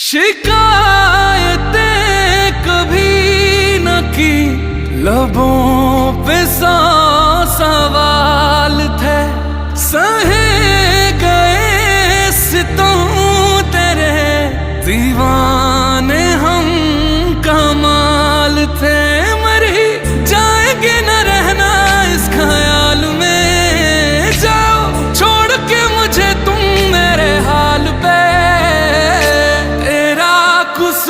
शिकायतें कभी न की, लबों पे सौ सवाल थे, सहे गए सितम तेरे, दीवाने हम कमाल